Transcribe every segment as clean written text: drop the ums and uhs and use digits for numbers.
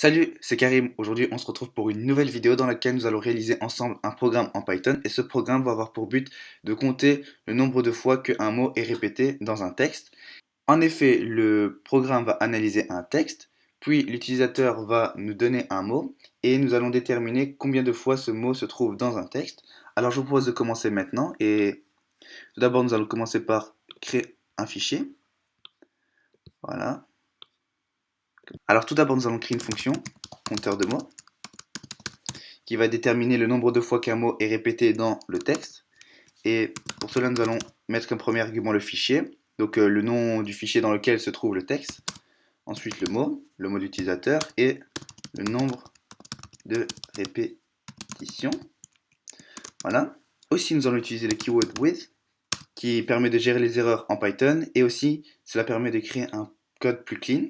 Salut, c'est Karim. Aujourd'hui, on se retrouve pour une nouvelle vidéo dans laquelle nous allons réaliser ensemble un programme en Python et ce programme va avoir pour but de compter le nombre de fois qu'un mot est répété dans un texte. En effet, le programme va analyser un texte, puis l'utilisateur va nous donner un mot et nous allons déterminer combien de fois ce mot se trouve dans un texte. Alors, je vous propose de commencer maintenant et tout d'abord, nous allons commencer par créer un fichier. Voilà. Alors, tout d'abord, nous allons créer une fonction, compteur de mots, qui va déterminer le nombre de fois qu'un mot est répété dans le texte. Et pour cela, nous allons mettre comme premier argument le fichier, donc le nom du fichier dans lequel se trouve le texte. Ensuite, le mot d'utilisateur et le nombre de répétitions. Voilà. Aussi, nous allons utiliser le keyword with, qui permet de gérer les erreurs en Python, et aussi, cela permet de créer un code plus clean.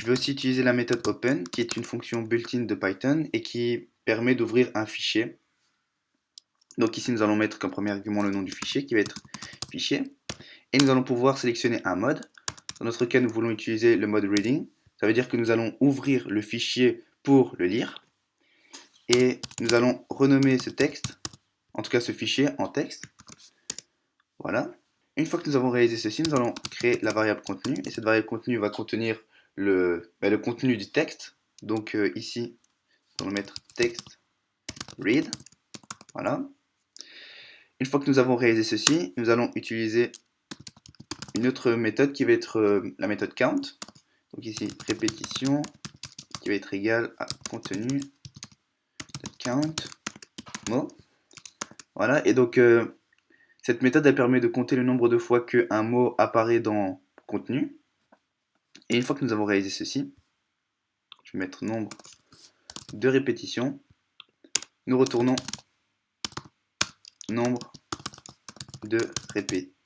Je vais aussi utiliser la méthode open, qui est une fonction built-in de Python, et qui permet d'ouvrir un fichier. Donc ici, nous allons mettre comme premier argument le nom du fichier qui va être fichier. Et nous allons pouvoir sélectionner un mode. Dans notre cas, nous voulons utiliser le mode reading. Ça veut dire que nous allons ouvrir le fichier pour le lire. Et nous allons renommer ce texte, en tout cas ce fichier, en texte. Voilà. Une fois que nous avons réalisé ceci, nous allons créer la variable contenu. Et cette variable contenu va contenir le contenu du texte. Donc ici, nous allons mettre text read. Voilà. Une fois que nous avons réalisé ceci, nous allons utiliser une autre méthode qui va être la méthode count. Donc ici, répétition qui va être égale à contenu de count mot. Voilà, et donc cette méthode elle permet de compter le nombre de fois qu'un mot apparaît dans contenu. Et une fois que nous avons réalisé ceci, je vais mettre nombre de répétitions. Nous retournons nombre de répétitions.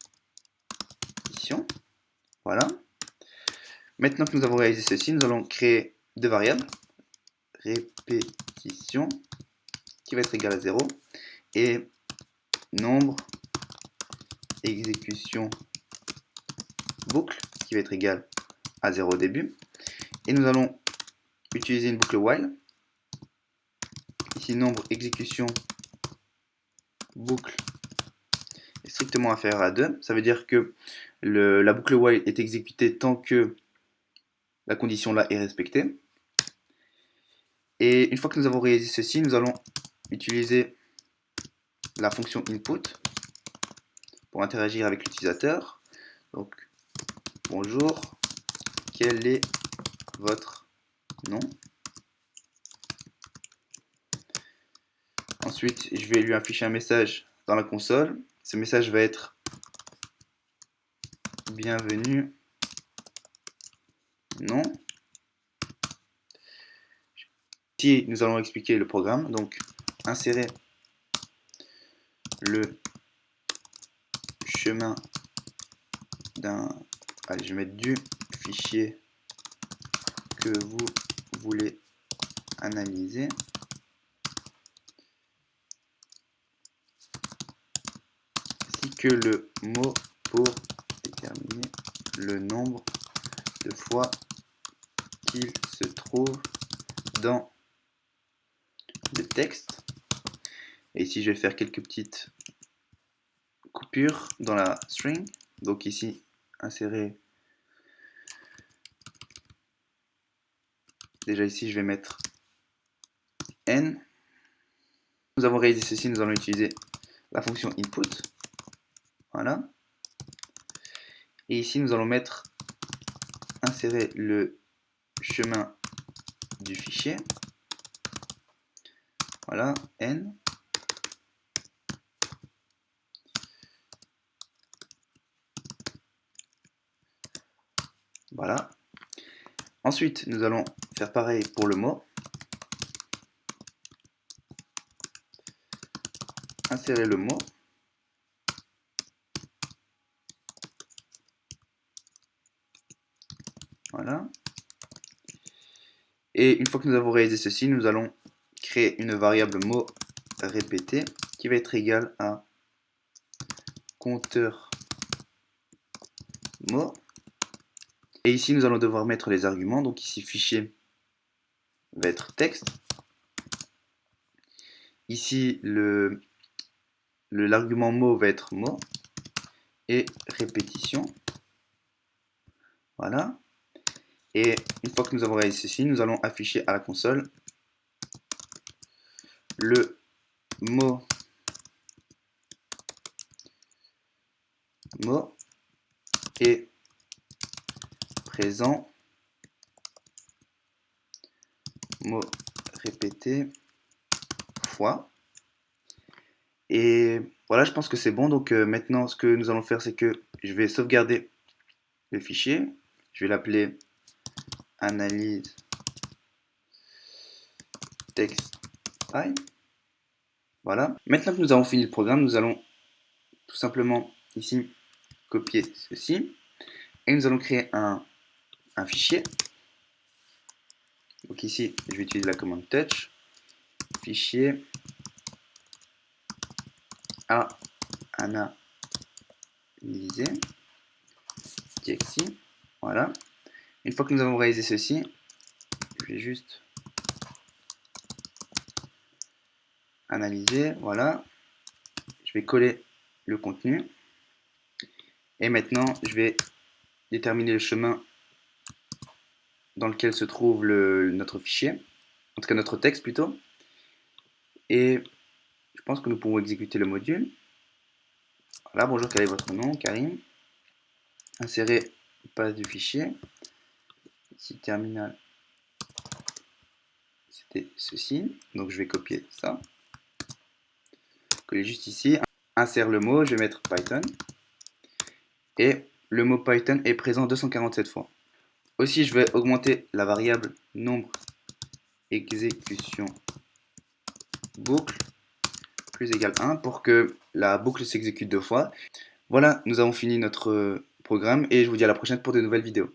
Voilà. Maintenant que nous avons réalisé ceci, nous allons créer deux variables. Répétition qui va être égal à 0 et nombre exécution boucle qui va être égal à 0 au début. Et nous allons utiliser une boucle while. Ici, nombre exécution boucle est strictement inférieur à 2. Ça veut dire que la boucle while est exécutée tant que la condition là est respectée. Et une fois que nous avons réalisé ceci, nous allons utiliser la fonction input pour interagir avec l'utilisateur. Donc, bonjour, quel est votre nom? Ensuite, je vais lui afficher un message dans la console. Ce message va être bienvenue, non. Ici, nous allons expliquer le programme. Donc, insérer le chemin d'un, allez, je vais mettre du fichier que vous voulez analyser. Ainsi que le mot pour déterminer le nombre de fois qu'il se trouve dans le texte. Et ici, je vais faire quelques petites coupures dans la string. Donc ici, insérer. Déjà ici, je vais mettre n. Nous avons réalisé ceci, nous allons utiliser la fonction input. Voilà. Et ici, nous allons mettre insérer le chemin du fichier. Voilà, n. Voilà. Ensuite, nous allons faire pareil pour le mot. Insérer le mot. Voilà. Et une fois que nous avons réalisé ceci, nous allons créer une variable mot répété qui va être égale à compteur mot. Et ici, nous allons devoir mettre les arguments. Donc ici, fichier va être texte. Ici, l'argument mot va être mot. Et répétition. Voilà. Et une fois que nous avons réalisé ceci, nous allons afficher à la console le mot est présent, mot répété fois. Et voilà, je pense que c'est bon. Donc maintenant, ce que nous allons faire, c'est que je vais sauvegarder le fichier. Je vais l'appeler analyse text type. Voilà. Maintenant que nous avons fini le programme, nous allons tout simplement ici copier ceci. Et nous allons créer un fichier. Donc ici, je vais utiliser la commande touch. Fichier à analyser. TXT. Voilà. Une fois que nous avons réalisé ceci, je vais juste analyser. Voilà. Je vais coller le contenu. Et maintenant, je vais déterminer le chemin dans lequel se trouve notre fichier. En tout cas, notre texte plutôt. Et je pense que nous pouvons exécuter le module. Voilà, bonjour, quel est votre nom? Karim. Insérer passe du fichier. Ici, terminal. C'était ceci. Donc, je vais copier ça. Coller juste ici. Insère le mot, je vais mettre Python. Et le mot Python est présent 247 fois. Aussi, je vais augmenter la variable nombre exécution boucle plus égale 1 pour que la boucle s'exécute 2 fois. Voilà, nous avons fini notre programme et je vous dis à la prochaine pour de nouvelles vidéos.